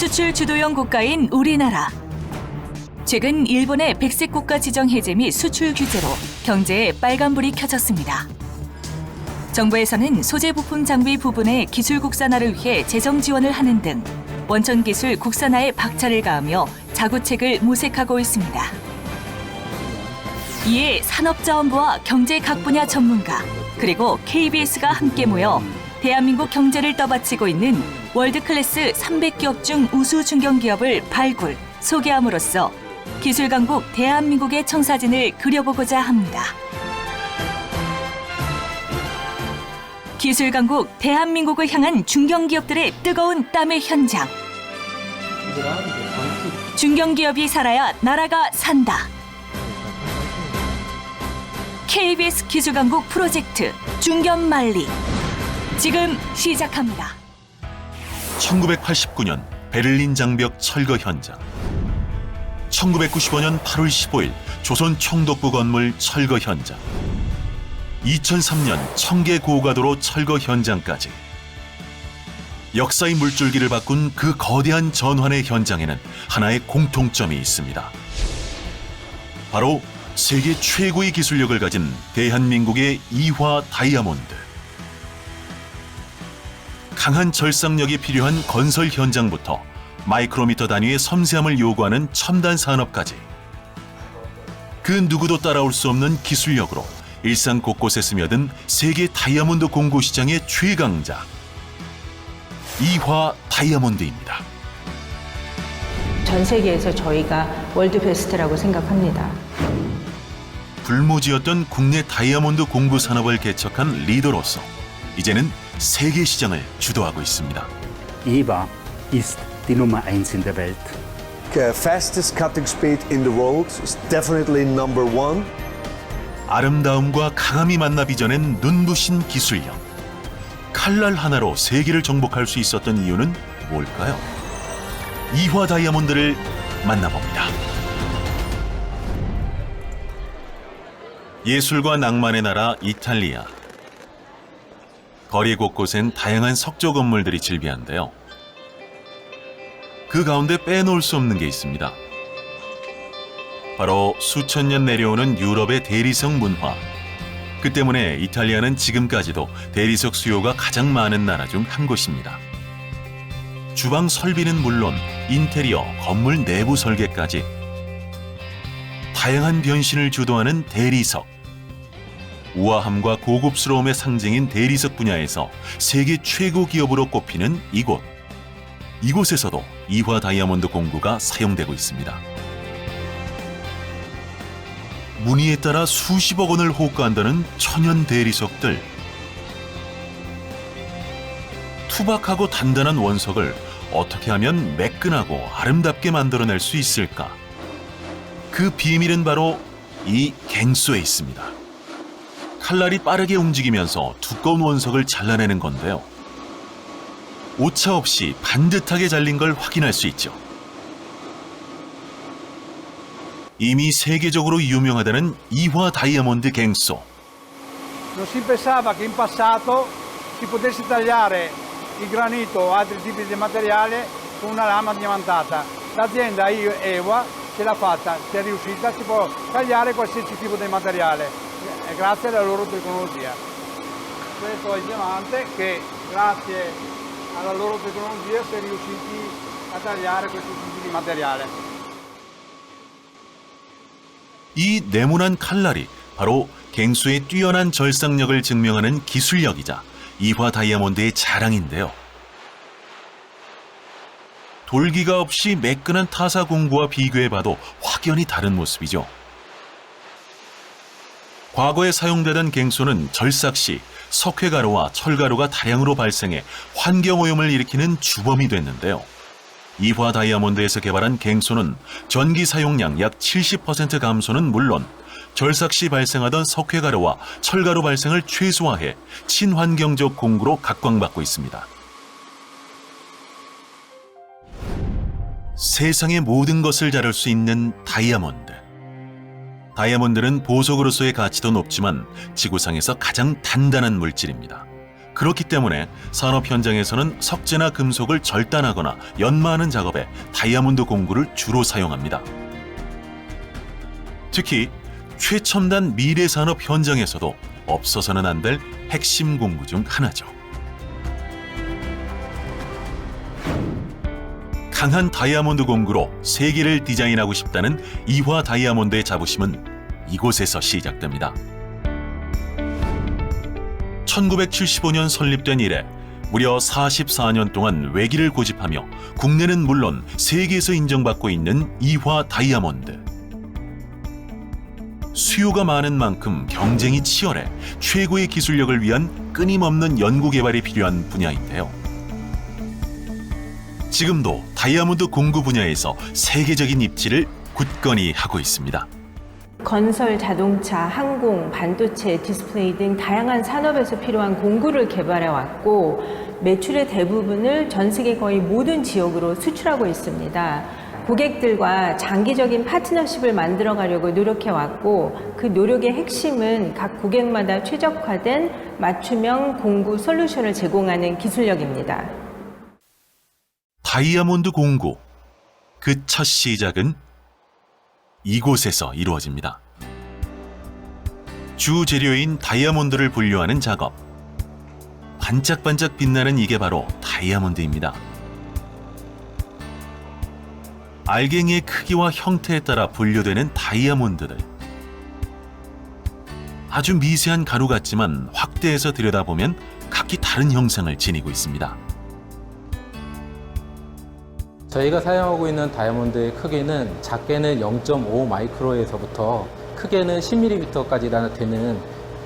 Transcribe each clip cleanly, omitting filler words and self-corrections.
수출 주도형 국가인 우리나라. 최근 일본의 백색 국가 지정 해제 및 수출 규제로 경제에 빨간불이 켜졌습니다. 정부에서는 소재 부품 장비 부분의 기술 국산화를 위해 재정 지원을 하는 등 원천 기술 국산화에 박차를 가하며 자구책을 모색하고 있습니다. 이에 산업자원부와 경제 각 분야 전문가 그리고 KBS가 함께 모여 대한민국 경제를 떠받치고 있는 월드클래스 300기업 중 우수 중견기업을 발굴, 소개함으로써 기술 강국 대한민국의 청사진을 그려보고자 합니다. 기술 강국 대한민국을 향한 중견기업들의 뜨거운 땀의 현장. 중견기업이 살아야 나라가 산다. KBS 기술 강국 프로젝트 중견만리 지금 시작합니다. 1989년 베를린 장벽 철거 현장. 1995년 8월 15일 조선 총독부 건물 철거 현장. 2003년 청계 고가도로 철거 현장까지. 역사의 물줄기를 바꾼 그 거대한 전환의 현장에는 하나의 공통점이 있습니다. 바로 세계 최고의 기술력을 가진 대한민국의 이화 다이아몬드. 강한 절삭력이 필요한 건설 현장부터 마이크로미터 단위의 섬세함을 요구하는 첨단 산업까지 그 누구도 따라올 수 없는 기술력으로 일상 곳곳에 스며든 세계 다이아몬드 공고 시장의 최강자 이화 다이아몬드입니다. 전 세계에서 저희가 월드 베스트라고 생각합니다. 불모지였던 국내 다이아몬드 공구 산업을 개척한 리더로서 이제는 세계 시장을 주도하고 있습니다. EVA ist die Nummer 1 in der Welt. Fastest cutting speed in the world is definitely number one. 아름다움과 강함이 만나 빚어낸 눈부신 기술력. 칼날 하나로 세계를 정복할 수 있었던 이유는 뭘까요? 이화 다이아몬드를 만나봅니다. 예술과 낭만의 나라 이탈리아. 거리 곳곳엔 다양한 석조 건물들이 즐비한데요. 그 가운데 빼놓을 수 없는 게 있습니다. 바로 수천 년 내려오는 유럽의 대리석 문화. 그 때문에 이탈리아는 지금까지도 대리석 수요가 가장 많은 나라 중 한 곳입니다. 주방 설비는 물론 인테리어, 건물 내부 설계까지 다양한 변신을 주도하는 대리석. 우아함과 고급스러움의 상징인 대리석 분야에서 세계 최고 기업으로 꼽히는 이곳. 이곳에서도 이화 다이아몬드 공구가 사용되고 있습니다. 무늬에 따라 수십억 원을 호가한다는 천연 대리석들. 투박하고 단단한 원석을 어떻게 하면 매끈하고 아름답게 만들어낼 수 있을까? 그 비밀은 바로 이 갱소에 있습니다. 칼날이 빠르게 움직이면서 두꺼운 원석을 잘라내는 건데요. 오차 없이 반듯하게 잘린 걸 확인할 수 있죠. 이미 세계적으로 유명하다는 이화 다이아몬드 갱소. Non si pensava che in passato si potesse tagliare il granito o altri tipi di materiale con una lama diamantata. L'azienda EVA ce l'ha fatta, si è riuscita, si può tagliare qualsiasi tipo di materiale. Grazie alla loro tecnologia. Questo è il diamante che grazie alla loro tecnologia si è riusciti a tagliare questo tipo di materiale. 이 네모난 칼날이 바로 갱소의 뛰어난 절삭력을 증명하는 기술력이자 이화 다이아몬드의 자랑인데요. 돌기가 없이 매끈한 타사 공구와 비교해봐도 확연히 다른 모습이죠. 과거에 사용되던 갱소는 절삭 시 석회가루와 철가루가 다량으로 발생해 환경오염을 일으키는 주범이 됐는데요. 이화 다이아몬드에서 개발한 갱소는 전기 사용량 약 70% 감소는 물론 절삭 시 발생하던 석회가루와 철가루 발생을 최소화해 친환경적 공구로 각광받고 있습니다. 세상의 모든 것을 자를 수 있는 다이아몬드. 다이아몬드는 보석으로서의 가치도 높지만 지구상에서 가장 단단한 물질입니다. 그렇기 때문에 산업 현장에서는 석재나 금속을 절단하거나 연마하는 작업에 다이아몬드 공구를 주로 사용합니다. 특히 최첨단 미래 산업 현장에서도 없어서는 안 될 핵심 공구 중 하나죠. 강한 다이아몬드 공구로 세계를 디자인하고 싶다는 이화 다이아몬드의 자부심은 이곳에서 시작됩니다. 1975년 설립된 이래 무려 44년 동안 외기를 고집하며 국내는 물론 세계에서 인정받고 있는 이화 다이아몬드. 수요가 많은 만큼 경쟁이 치열해 최고의 기술력을 위한 끊임없는 연구 개발이 필요한 분야인데요. 지금도 다이아몬드 공구 분야에서 세계적인 입지를 굳건히 하고 있습니다. 건설, 자동차, 항공, 반도체, 디스플레이 등 다양한 산업에서 필요한 공구를 개발해 왔고 매출의 대부분을 전 세계 거의 모든 지역으로 수출하고 있습니다. 고객들과 장기적인 파트너십을 만들어 가려고 노력해 왔고 그 노력의 핵심은 각 고객마다 최적화된 맞춤형 공구 솔루션을 제공하는 기술력입니다. 다이아몬드 공구. 그 첫 시작은 이곳에서 이루어집니다. 주 재료인 다이아몬드를 분류하는 작업. 반짝반짝 빛나는 이게 바로 다이아몬드입니다. 알갱이의 크기와 형태에 따라 분류되는 다이아몬드들. 아주 미세한 가루 같지만 확대해서 들여다보면 각기 다른 형상을 지니고 있습니다. 저희가 사용하고 있는 다이아몬드의 크기는 작게는 0.5 마이크로에서부터 크게는 10mm까지 되는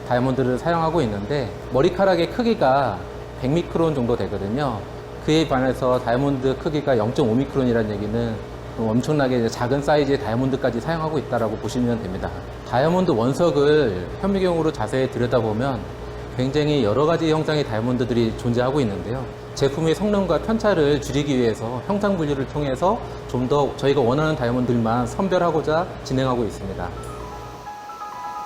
다이아몬드를 사용하고 있는데 머리카락의 크기가 100미크론 정도 되거든요. 그에 반해서 다이아몬드 크기가 0.5미크론이라는 얘기는 엄청나게 작은 사이즈의 다이아몬드까지 사용하고 있다고 보시면 됩니다. 다이아몬드 원석을 현미경으로 자세히 들여다보면 굉장히 여러 가지 형상의 다이아몬드들이 존재하고 있는데요. 제품의 성능과 편차를 줄이기 위해서 형상 분류를 통해서 좀 더 저희가 원하는 다이아몬드들만 선별하고자 진행하고 있습니다.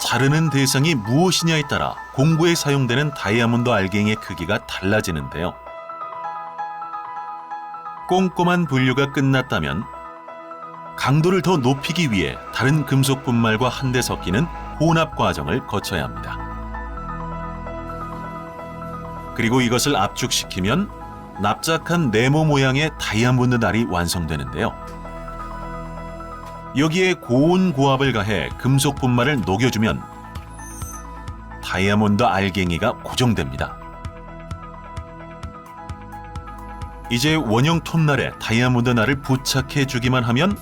자르는 대상이 무엇이냐에 따라 공구에 사용되는 다이아몬드 알갱이의 크기가 달라지는데요. 꼼꼼한 분류가 끝났다면 강도를 더 높이기 위해 다른 금속 분말과 한데 섞이는 혼합 과정을 거쳐야 합니다. 그리고 이것을 압축시키면 납작한 네모 모양의 다이아몬드 날이 완성되는데요. 여기에 고온 고압을 가해 금속 분말을 녹여주면 다이아몬드 알갱이가 고정됩니다. 이제 원형 톱날에 다이아몬드 날을 부착해 주기만 하면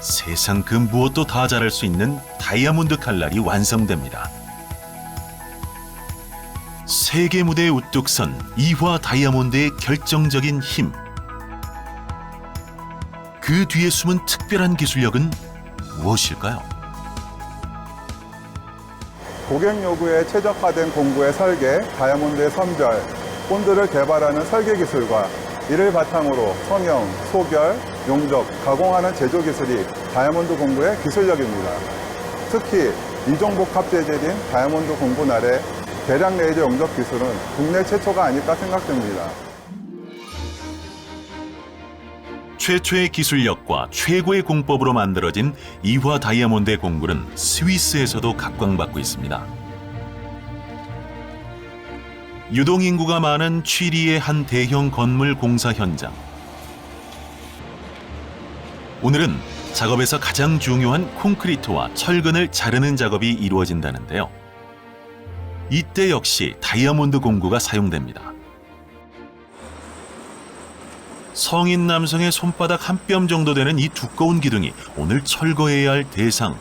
세상 그 무엇도 다 자랄 수 있는 다이아몬드 칼날이 완성됩니다. 세계 무대에 우뚝 선 이화 다이아몬드의 결정적인 힘. 그 뒤에 숨은 특별한 기술력은 무엇일까요? 고객 요구에 최적화된 공구의 설계, 다이아몬드의 선별, 본드를 개발하는 설계 기술과 이를 바탕으로 성형, 소결, 용접, 가공하는 제조 기술이 다이아몬드 공구의 기술력입니다. 특히 이종복 합재질인 다이아몬드 공구날의 대량 레이저 용접 기술은 국내 최초가 아닐까 생각됩니다. 최초의 기술력과 최고의 공법으로 만들어진 이화 다이아몬드의 공구는 스위스에서도 각광받고 있습니다. 유동인구가 많은 취리의 한 대형 건물 공사 현장. 오늘은 작업에서 가장 중요한 콘크리트와 철근을 자르는 작업이 이루어진다는데요. 이때 역시 다이아몬드 공구가 사용됩니다. 성인 남성의 손바닥 한 뼘 정도 되는 이 두꺼운 기둥이 오늘 철거해야 할 대상.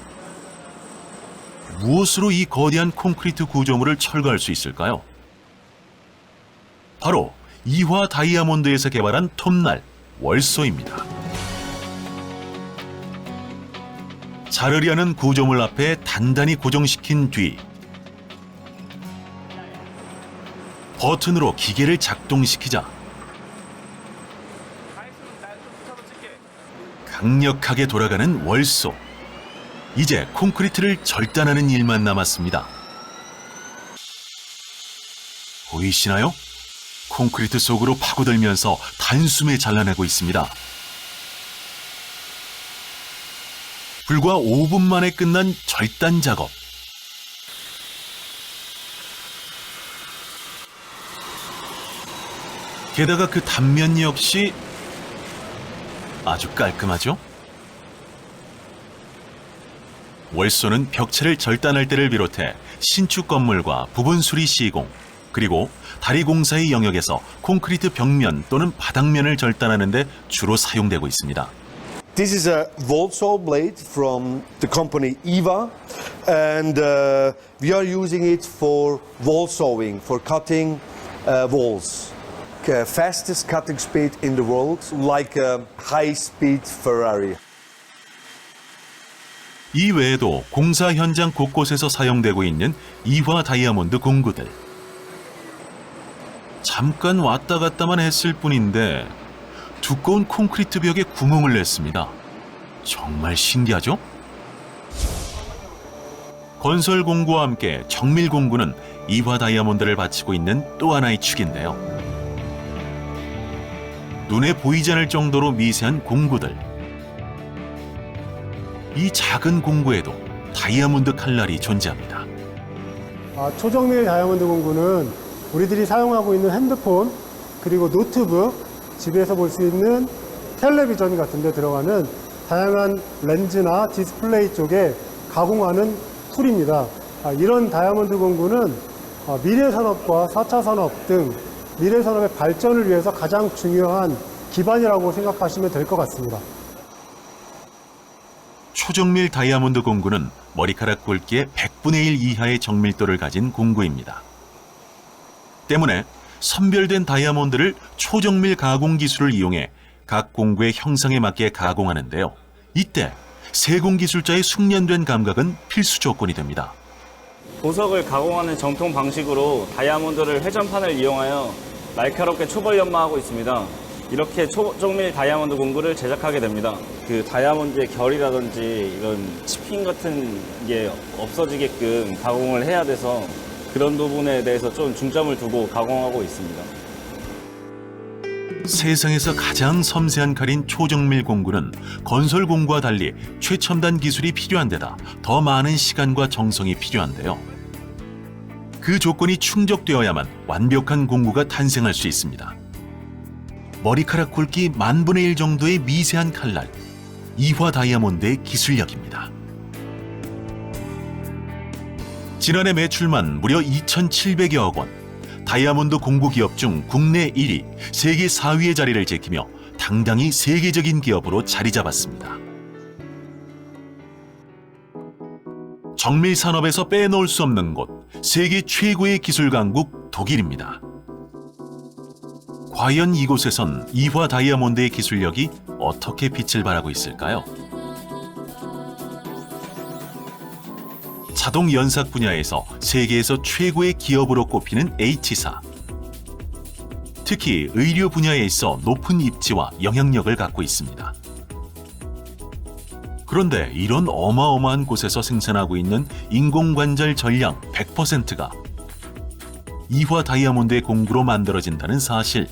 무엇으로 이 거대한 콘크리트 구조물을 철거할 수 있을까요? 바로 이화 다이아몬드에서 개발한 톱날, 월소입니다. 자르려는 구조물 앞에 단단히 고정시킨 뒤 버튼으로 기계를 작동시키자 강력하게 돌아가는 월소. 이제 콘크리트를 절단하는 일만 남았습니다. 보이시나요? 콘크리트 속으로 파고들면서 단숨에 잘라내고 있습니다. 불과 5분 만에 끝난 절단 작업. 게다가 그 단면 역시 아주 깔끔하죠? 월소는 벽체를 절단할 때를 비롯해 신축 건물과 부분 수리 시공, 그리고 다리 공사의 영역에서 콘크리트 벽면 또는 바닥면을 절단하는 데 주로 사용되고 있습니다. This is a wall saw blade from the company EVA, and we are using it for wall sawing, for cutting walls. Fastest cutting speed in the world, like a high-speed Ferrari. 이 외에도 공사 현장 곳곳에서 사용되고 있는 이화 다이아몬드 공구들. 잠깐 왔다 갔다만 했을 뿐인데 두꺼운 콘크리트 벽에 구멍을 냈습니다. 정말 신기하죠? 건설 공구와 함께 정밀 공구는 이화 다이아몬드를 바치고 있는 또 하나의 축인데요. 눈에 보이지 않을 정도로 미세한 공구들. 이 작은 공구에도 다이아몬드 칼날이 존재합니다. 초정밀 다이아몬드 공구는 우리들이 사용하고 있는 핸드폰, 그리고 노트북, 집에서 볼 수 있는 텔레비전 같은 데 들어가는 다양한 렌즈나 디스플레이 쪽에 가공하는 툴입니다. 이런 다이아몬드 공구는 미래 산업과 4차 산업 등 미래 산업의 발전을 위해서 가장 중요한 기반이라고 생각하시면 될 것 같습니다. 초정밀 다이아몬드 공구는 머리카락 굵기의 100분의 1 이하의 정밀도를 가진 공구입니다. 때문에 선별된 다이아몬드를 초정밀 가공 기술을 이용해 각 공구의 형상에 맞게 가공하는데요. 이때 세공 기술자의 숙련된 감각은 필수 조건이 됩니다. 보석을 가공하는 정통 방식으로 다이아몬드를 회전판을 이용하여 날카롭게 초벌 연마하고 있습니다. 이렇게 초정밀 다이아몬드 공구를 제작하게 됩니다. 그 다이아몬드의 결이라든지 이런 치핑 같은 게 없어지게끔 가공을 해야 돼서 그런 부분에 대해서 좀 중점을 두고 가공하고 있습니다. 세상에서 가장 섬세한 칼인 초정밀 공구는 건설 공구와 달리 최첨단 기술이 필요한 데다 더 많은 시간과 정성이 필요한데요. 그 조건이 충족되어야만 완벽한 공구가 탄생할 수 있습니다. 머리카락 굵기 10,000분의 1 정도의 미세한 칼날, 이화 다이아몬드의 기술력입니다. 지난해 매출만 무려 2,700여억 원, 다이아몬드 공구 기업 중 국내 1위, 세계 4위의 자리를 지키며 당당히 세계적인 기업으로 자리 잡았습니다. 정밀 산업에서 빼놓을 수 없는 곳, 세계 최고의 기술 강국 독일입니다. 과연 이곳에선 이화 다이아몬드의 기술력이 어떻게 빛을 발하고 있을까요? 자동 연삭 분야에서 세계에서 최고의 기업으로 꼽히는 H사. 특히 의료 분야에 있어 높은 입지와 영향력을 갖고 있습니다. 그런데 이런 어마어마한 곳에서 생산하고 있는 인공관절 전량 100%가 이화 다이아몬드의 공구로 만들어진다는 사실.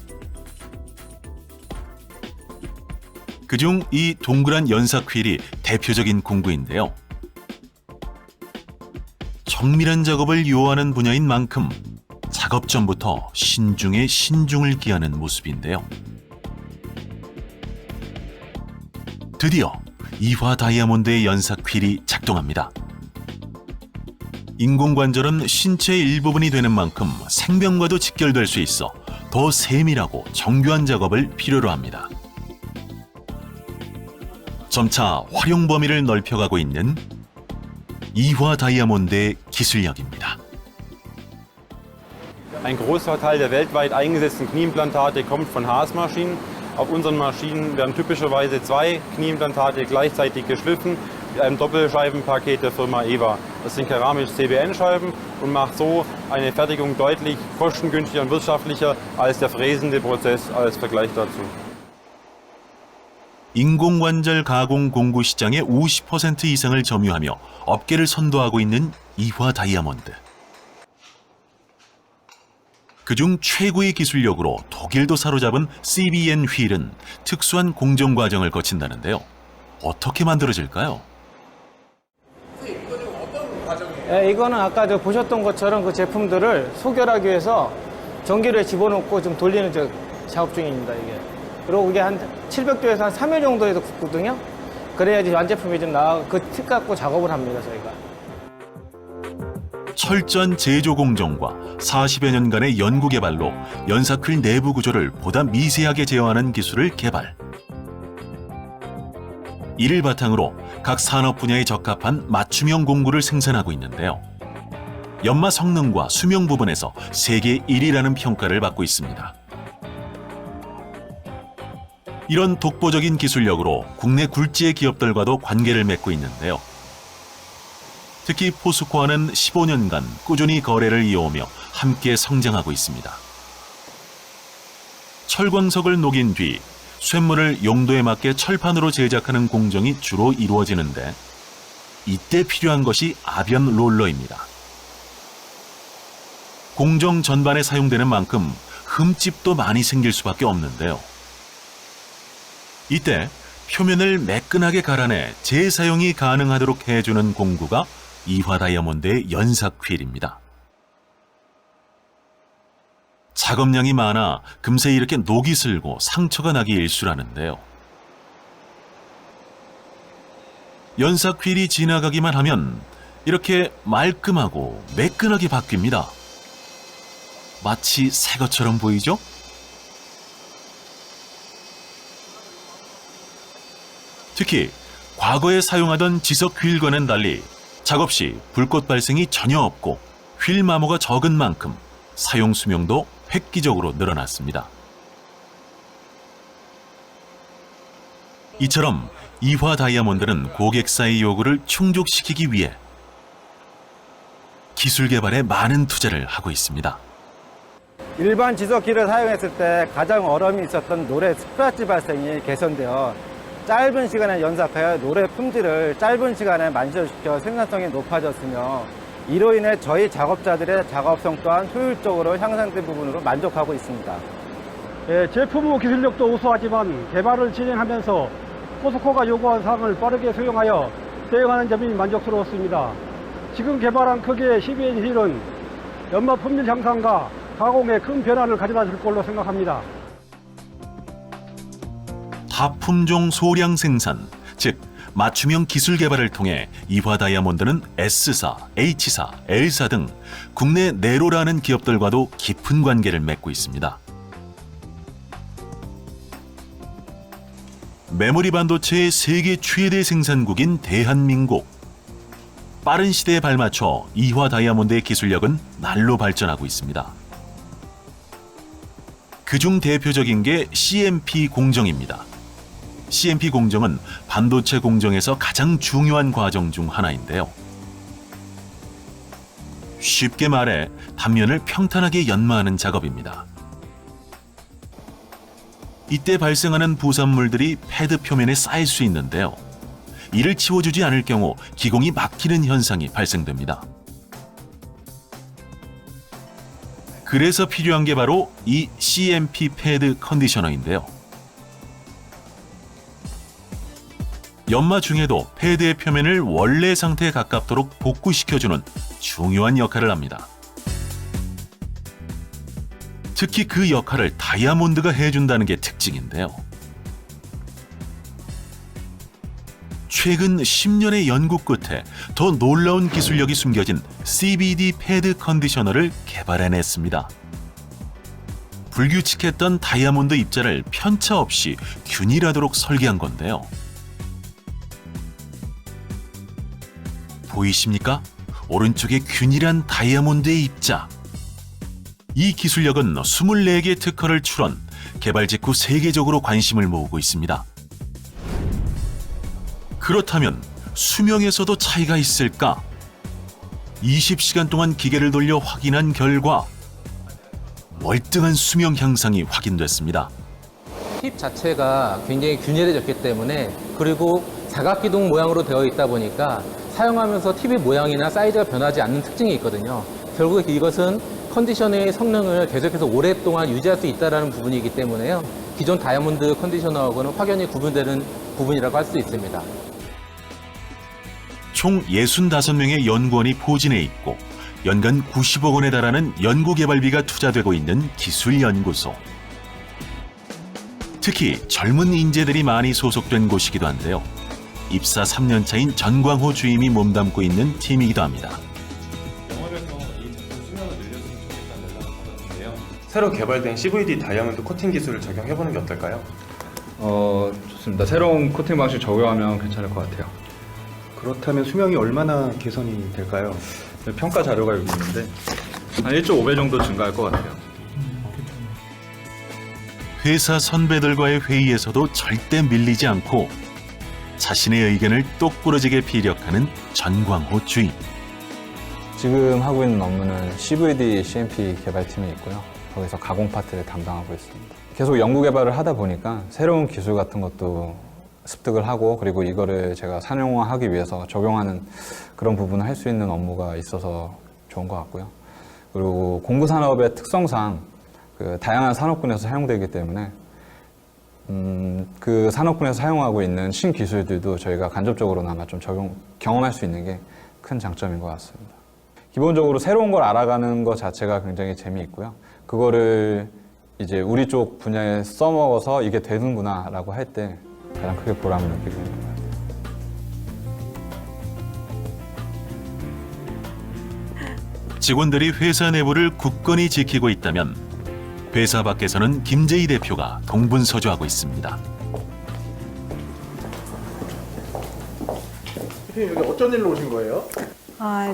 그중 이 동그란 연삭 휠이 대표적인 공구인데요. 정밀한 작업을 요하는 분야인 만큼 작업 전부터 신중에 신중을 기하는 모습인데요. 드디어 이화 다이아몬드의 연삭 휠이 작동합니다. 인공관절은 신체의 일부분이 되는 만큼 생명과도 직결될 수 있어 더 세밀하고 정교한 작업을 필요로 합니다. 점차 활용 범위를 넓혀가고 있는 이화 다이아몬드의 기술력입니다. Ein großer Teil der weltweit eingesetzten Knieimplantate kommt von Haas-Maschinen. Auf unseren Maschinen werden typischerweise 2 Knieimplantate gleichzeitig geschliffen mit einem Doppelscheibenpaket der Firma EVA. Das sind keramische CBN-Scheiben und macht so eine Fertigung deutlich kostengünstiger und wirtschaftlicher als der fräsende Prozess als Vergleich dazu. 인공관절 가공 공구 시장의 50% 이상을 점유하며 업계를 선도하고 있는 이화 다이아몬드. 그중 최고의 기술력으로 독일도 사로잡은 CBN 휠은 특수한 공정 과정을 거친다는데요. 어떻게 만들어질까요? 네, 이거는 아까 보셨던 것처럼 그 제품들을 소결하기 위해서 전기를 집어넣고 좀 돌리는 작업 중입니다, 이게. 그리고 이게 한 700도에서 한 3일 정도에도 굽거든요. 그래야지 완제품이 좀 그 팁 갖고 작업을 합니다, 저희가. 철저한 제조 공정과 40여 년간의 연구 개발로 연사휠 내부 구조를 보다 미세하게 제어하는 기술을 개발. 이를 바탕으로 각 산업 분야에 적합한 맞춤형 공구를 생산하고 있는데요. 연마 성능과 수명 부분에서 세계 1위라는 평가를 받고 있습니다. 이런 독보적인 기술력으로 국내 굴지의 기업들과도 관계를 맺고 있는데요. 특히 포스코와는 15년간 꾸준히 거래를 이어오며 함께 성장하고 있습니다. 철광석을 녹인 뒤 쇳물을 용도에 맞게 철판으로 제작하는 공정이 주로 이루어지는데 이때 필요한 것이 아변 롤러입니다. 공정 전반에 사용되는 만큼 흠집도 많이 생길 수밖에 없는데요. 이때 표면을 매끈하게 갈아내 재사용이 가능하도록 해주는 공구가 이화 다이아몬드의 연삭휠입니다. 작업량이 많아 금세 이렇게 녹이 슬고 상처가 나기 일쑤라는데요. 연삭휠이 지나가기만 하면 이렇게 말끔하고 매끈하게 바뀝니다. 마치 새 것처럼 보이죠? 특히 과거에 사용하던 지석 휠과는 달리 작업 시 불꽃 발생이 전혀 없고 휠 마모가 적은 만큼 사용 수명도 획기적으로 늘어났습니다. 이처럼 이화 다이아몬드는 고객사의 요구를 충족시키기 위해 기술 개발에 많은 투자를 하고 있습니다. 일반 지석기를 사용했을 때 가장 어려움이 있었던 노래 스크래치 발생이 개선되어 짧은 시간에 연삭하여 노래 품질을 짧은 시간에 만족시켜 생산성이 높아졌으며 이로 인해 저희 작업자들의 작업성 또한 효율적으로 향상된 부분으로 만족하고 있습니다. 제품 후 기술력도 우수하지만 개발을 진행하면서 포스코가 요구한 사항을 빠르게 수용하여 대응하는 점이 만족스러웠습니다. 지금 개발한 크기의 CBN 휠은 연마 품질 향상과 가공에 큰 변화를 가져다 줄 걸로 생각합니다. 다품종 소량 생산, 즉 맞춤형 기술 개발을 통해 이화 다이아몬드는 S사, H사, L사 등 국내 네로라는 기업들과도 깊은 관계를 맺고 있습니다. 메모리 반도체의 세계 최대 생산국인 대한민국. 빠른 시대에 발맞춰 이화 다이아몬드의 기술력은 날로 발전하고 있습니다. 그중 대표적인 게 CMP 공정입니다. CMP 공정은 반도체 공정에서 가장 중요한 과정 중 하나인데요. 쉽게 말해 단면을 평탄하게 연마하는 작업입니다. 이때 발생하는 부산물들이 패드 표면에 쌓일 수 있는데요. 이를 치워주지 않을 경우 기공이 막히는 현상이 발생됩니다. 그래서 필요한 게 바로 이 CMP 패드 컨디셔너인데요. 연마 중에도 패드의 표면을 원래 상태에 가깝도록 복구시켜주는 중요한 역할을 합니다. 특히 그 역할을 다이아몬드가 해준다는 게 특징인데요. 최근 10년의 연구 끝에 더 놀라운 기술력이 숨겨진 CBD 패드 컨디셔너를 개발해냈습니다. 불규칙했던 다이아몬드 입자를 편차 없이 균일하도록 설계한 건데요. 보이십니까? 오른쪽에 균일한 다이아몬드의 입자. 이 기술력은 24개 특허를 출원, 개발 직후 세계적으로 관심을 모으고 있습니다. 그렇다면 수명에서도 차이가 있을까? 20시간 동안 기계를 돌려 확인한 결과 월등한 수명 향상이 확인됐습니다. 팁 자체가 굉장히 균일해졌기 때문에, 그리고 사각기둥 모양으로 되어 있다 보니까 사용하면서 팁의 모양이나 사이즈가 변하지 않는 특징이 있거든요. 결국 이것은 컨디션의 성능을 계속해서 오랫동안 유지할 수 있다는 부분이기 때문에요. 기존 다이아몬드 컨디셔너하고는 확연히 구분되는 부분이라고 할 수 있습니다. 총 65명의 연구원이 포진해 있고 연간 90억 원에 달하는 연구개발비가 투자되고 있는 기술연구소. 특히 젊은 인재들이 많이 소속된 곳이기도 한데요. 입사 3년 차인 전광호 주임이 몸담고 있는 팀이기도 합니다. 새로 개발된 CVD 다이아몬드 코팅 기술을 적용해보는 게 어떨까요? 좋습니다. 새로운 코팅 방식 적용하면 괜찮을 것 같아요. 그렇다면 수명이 얼마나 개선이 될까요? 평가 자료가 여기 있는데 한 1.5배 정도 증가할 것 같아요. 회사 선배들과의 회의에서도 절대 밀리지 않고 자신의 의견을 똑부러지게 피력하는 전광호 주임. 지금 하고 있는 업무는 CVD CMP 개발팀에 있고요. 거기서 가공 파트를 담당하고 있습니다. 계속 연구 개발을 하다 보니까 새로운 기술 같은 것도 습득을 하고 그리고 이거를 제가 상용화하기 위해서 적용하는 그런 부분을 할 수 있는 업무가 있어서 좋은 것 같고요. 그리고 공구 산업의 특성상 그 다양한 산업군에서 사용되기 때문에 그 산업군에서 사용하고 있는 신기술들도 저희가 간접적으로나마 좀 경험할 수 있는 게 큰 장점인 것 같습니다. 기본적으로 새로운 걸 알아가는 것 자체가 굉장히 재미있고요. 그거를 이제 우리 쪽 분야에 써먹어서 이게 되는구나 라고 할 때 가장 크게 보람을 느끼게 되는 것 같아요. 직원들이 회사 내부를 굳건히 지키고 있다면 회사 밖에서는 김재희 대표가 동분서주하고 있습니다. 대표님 여기 어쩐 일로 오신 거예요?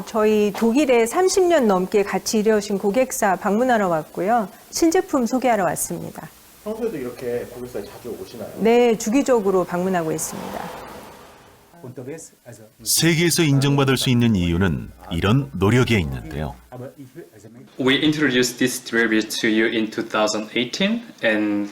저희 독일에 30년 넘게 같이 일해오신 고객사 방문하러 왔고요. 신제품 소개하러 왔습니다. 평소에도 이렇게 고객사에 자주 오시나요? 네, 주기적으로 방문하고 있습니다. 세계에서 인정받을 수 있는 이유는 이런 노력에 있는데요. We introduced this derivatives to you in 2018 and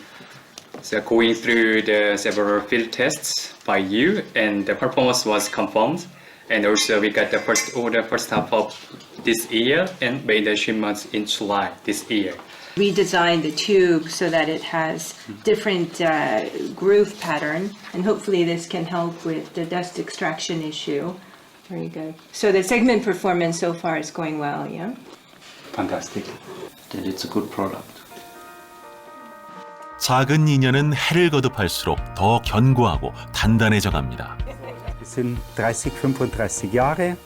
so going through the several field tests by you and the performance was confirmed and also we got the first order first half of this year and made the shipments in July this year. We designed the tube so that it has different groove pattern, and hopefully this can help with the dust extraction issue. Very good. So the segment performance so far is going well, yeah? Fantastic. That it's a good product. 작은 인연은 해를 거듭할수록 더 견고하고 단단해져 갑니다. Es sind 30, 35 Jahre.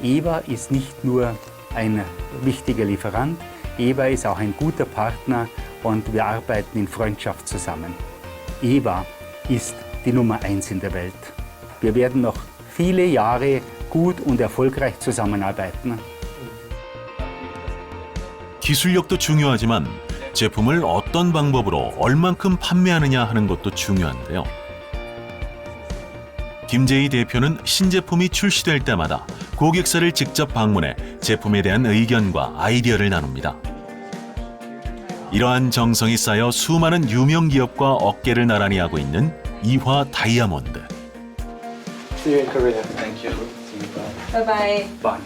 EWA ist nicht nur ein wichtiger Lieferant, EWA ist auch ein guter Partner und wir arbeiten in Freundschaft zusammen. EWA ist die Nummer 1 in der Welt. Wir werden noch viele Jahre gut und erfolgreich zusammenarbeiten. 기술력도 중요하지만 제품을 어떤 방법으로 얼만큼 판매하느냐 하는 것도 중요한데요. 김재희 대표는 신제품이 출시될 때마다 고객사를 직접 방문해 제품에 대한 의견과 아이디어를 나눕니다. 이러한 정성이 쌓여 수많은 유명 기업과 어깨를 나란히 하고 있는 이화 다이아몬드. See you in Korea. Thank you. Bye-bye. Bye.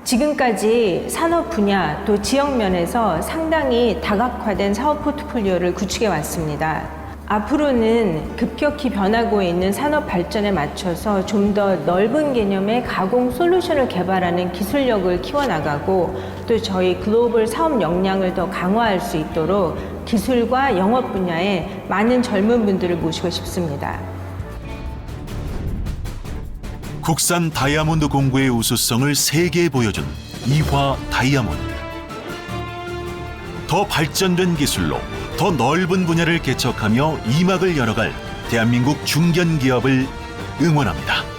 지금까지 산업 분야 또 지역 면에서 상당히 다각화된 사업 포트폴리오를 구축해 왔습니다. 앞으로는 급격히 변하고 있는 산업 발전에 맞춰서 좀 더 넓은 개념의 가공 솔루션을 개발하는 기술력을 키워나가고 또 저희 글로벌 사업 역량을 더 강화할 수 있도록 기술과 영업 분야에 많은 젊은 분들을 모시고 싶습니다. 국산 다이아몬드 공구의 우수성을 세계에 보여준 이화 다이아몬드. 더 발전된 기술로 더 넓은 분야를 개척하며 이막을 열어갈 대한민국 중견기업을 응원합니다.